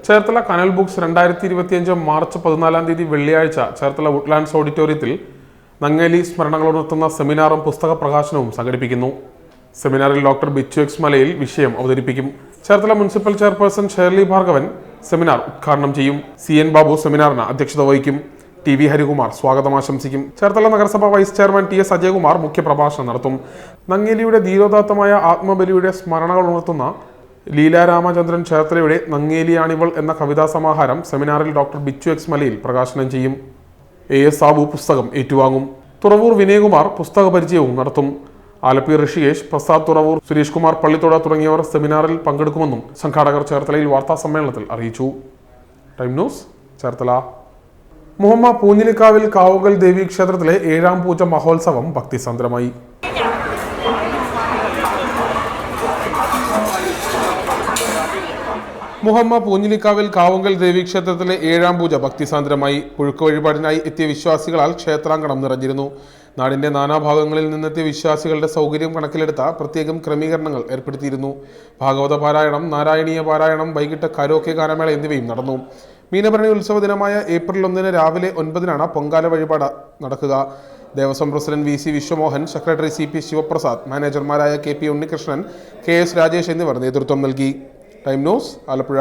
ചേർത്തല കനൽ ബുക്സ് 2025 മാർച്ച് 14 വെള്ളിയാഴ്ച ചേർത്തല വുഡ്ലാൻഡ്സ് ഓഡിറ്റോറിയത്തിൽ നങ്ങേലി സ്മരണകൾ ഉണർത്തുന്ന സെമിനാറും പുസ്തക പ്രകാശനവും സംഘടിപ്പിക്കുന്നു. സെമിനാറിൽ ഡോക്ടർ ബിച്ചു എക്സ് മലയിൽ വിഷയം അവതരിപ്പിക്കും. Cherthala municipal chairperson Shirley Bhargavan seminar ഉദ്ഘാടനം ചെയ്യും. CN ബാബു സെമിനാറിന് അധ്യക്ഷത വഹിക്കും. TV ഹരികുമാർ സ്വാഗതം ആശംസിക്കും. ചേർത്തല നഗരസഭ വൈസ് ചെയർമാൻ TS അജയകുമാർ മുഖ്യപ്രഭാഷണം നടത്തും. നങ്ങേലിയുടെ ധീരോദാത്തമായ ആത്മബലിയുടെ സ്മരണകൾ ഉണർത്തുന്ന ലീല രാമചന്ദ്രൻ ചേർത്തലയുടെ നങ്ങേലിയാണിവൾ എന്ന കവിതാ സമാഹാരം സെമിനാറിൽ ഡോക്ടർ ബിച്ചു എക്സ് മലയിൽ പ്രകാശനം ചെയ്യും. AS സാബു പുസ്തകം ഏറ്റുവാങ്ങും. തുറവൂർ വിനയകുമാർ പുസ്തക പരിചയവും നടത്തും. ആലപ്പി ഋഷികേഷ്, പ്രസാദ് തുറവൂർ, സുരേഷ് കുമാർ പള്ളിത്തോട തുടങ്ങിയവർ സെമിനാറിൽ പങ്കെടുക്കുമെന്നും സംഘാടകർ ചേർത്തലയിൽ വാർത്താ സമ്മേളനത്തിൽ അറിയിച്ചു. Time news, Cherthala. മുഹമ്മ പൂഞ്ഞിലിക്കാവിൽ കാവുകൽ ദേവി ക്ഷേത്രത്തിലെ 7ാം പൂജ മഹോത്സവം ഭക്തിസാന്ദ്രമായി. മുഹമ്മ പൂഞ്ഞിലിക്കാവിൽ കാവുങ്കൽ ദേവി ക്ഷേത്രത്തിലെ 7ാം പൂജ ഭക്തിസാന്ദ്രമായി. പുഴുക്ക് വഴിപാടിനായി എത്തിയ വിശ്വാസികളാൽ ക്ഷേത്രാങ്കണം നിറഞ്ഞിരുന്നു. നാടിന്റെ നാനാഭാഗങ്ങളിൽ നിന്നെത്തിയ വിശ്വാസികളുടെ സൗകര്യം കണക്കിലെടുത്ത പ്രത്യേകം ക്രമീകരണങ്ങൾ ഏർപ്പെടുത്തിയിരുന്നു. ഭാഗവത പാരായണം, നാരായണീയ പാരായണം, വൈകിട്ട് കരോക്കെ ഗാനമേള എന്നിവയും നടന്നു. മീനഭരണി ഉത്സവ ദിനമായ ഏപ്രിൽ 1 രാവിലെ 9 പൊങ്കാല വഴിപാട് നടക്കുക. Devaswom president VC Vishwamohan, secretary CP Sivaprasad, മാനേജർമാരായ KP ഉണ്ണികൃഷ്ണൻ, KS രാജേഷ് എന്നിവർ നേതൃത്വം നൽകി. Time news, Alappuzha.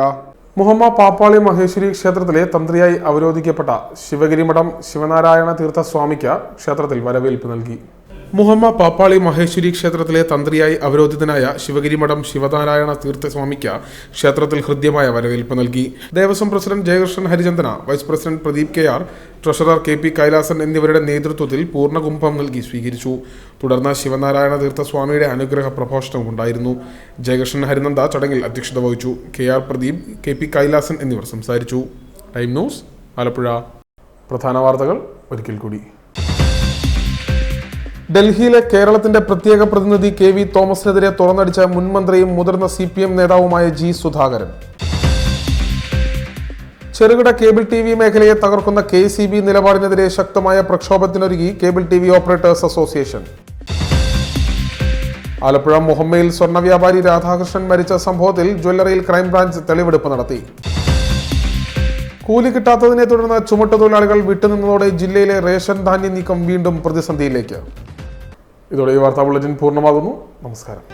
മുഹമ്മ പാപ്പാളി മഹേശ്വരി ക്ഷേത്രത്തിലെ തന്ത്രിയായി അവരോധിക്കപ്പെട്ട ശിവഗിരിമഠം ശിവനാരായണ തീർത്ഥ സ്വാമിക്ക് ക്ഷേത്രത്തിൽ വരവേൽപ്പ് നൽകി. മുഹമ്മ പാപ്പാളി മഹേശ്വരി ക്ഷേത്രത്തിലെ തന്ത്രിയായി അവരോധിതനായ ശിവഗിരിമഠം ശിവനാരായണ തീർത്ഥസ്വാമിക്ക് ക്ഷേത്രത്തിൽ ഹൃദ്യമായ വരവേൽപ്പ് നൽകി. Devaswom president Jayakrishnan Harichandana, vice president Pradeep KR, treasurer KP Kailasan എന്നിവരുടെ നേതൃത്വത്തിൽ പൂർണ്ണകുംഭം നൽകി സ്വീകരിച്ചു. തുടർന്ന് ശിവനാരായണ തീർത്ഥസ്വാമിയുടെ അനുഗ്രഹ പ്രഭാഷണവും ഉണ്ടായിരുന്നു. ജയകൃഷ്ണൻ ഹരിനന്ദ ചടങ്ങിൽ അധ്യക്ഷത വഹിച്ചു. KR പ്രദീപ്, KP കൈലാസൻ എന്നിവർ സംസാരിച്ചു. Time news, Alappuzha. പ്രധാന വാർത്തകൾ ഒരിക്കൽ കൂടി. ഡൽഹിയിലെ കേരളത്തിന്റെ പ്രത്യേക പ്രതിനിധി KV തോമസിനെതിരെ തുറന്നടിച്ച മുൻ മന്ത്രിയും മുതിർന്ന CPM നേതാവുമായ G സുധാകരൻ. ചെറുകിട കേബിൾ TV മേഖലയെ തകർക്കുന്ന KCB നിലപാടിനെതിരെ ശക്തമായ പ്രക്ഷോഭത്തിനൊരുങ്ങി cable TV operators association. Alappuzha മുഹമ്മയിൽ സ്വർണ്ണ വ്യാപാരി രാധാകൃഷ്ണൻ മരിച്ച സംഭവത്തിൽ ജ്വല്ലറിയിൽ ക്രൈംബ്രാഞ്ച് തെളിവെടുപ്പ് നടത്തി. കൂലി കിട്ടാത്തതിനെ തുടർന്ന് ചുമട്ടുതൊഴിലാളികൾ വിട്ടുനിന്നതോടെ ജില്ലയിലെ റേഷൻ ധാന്യ നീക്കം വീണ്ടും പ്രതിസന്ധിയിലേക്ക്. ഇതോടെ ഈ വാർത്താ ബുള്ളറ്റിൻ പൂർണ്ണമാകുന്നു. നമസ്കാരം.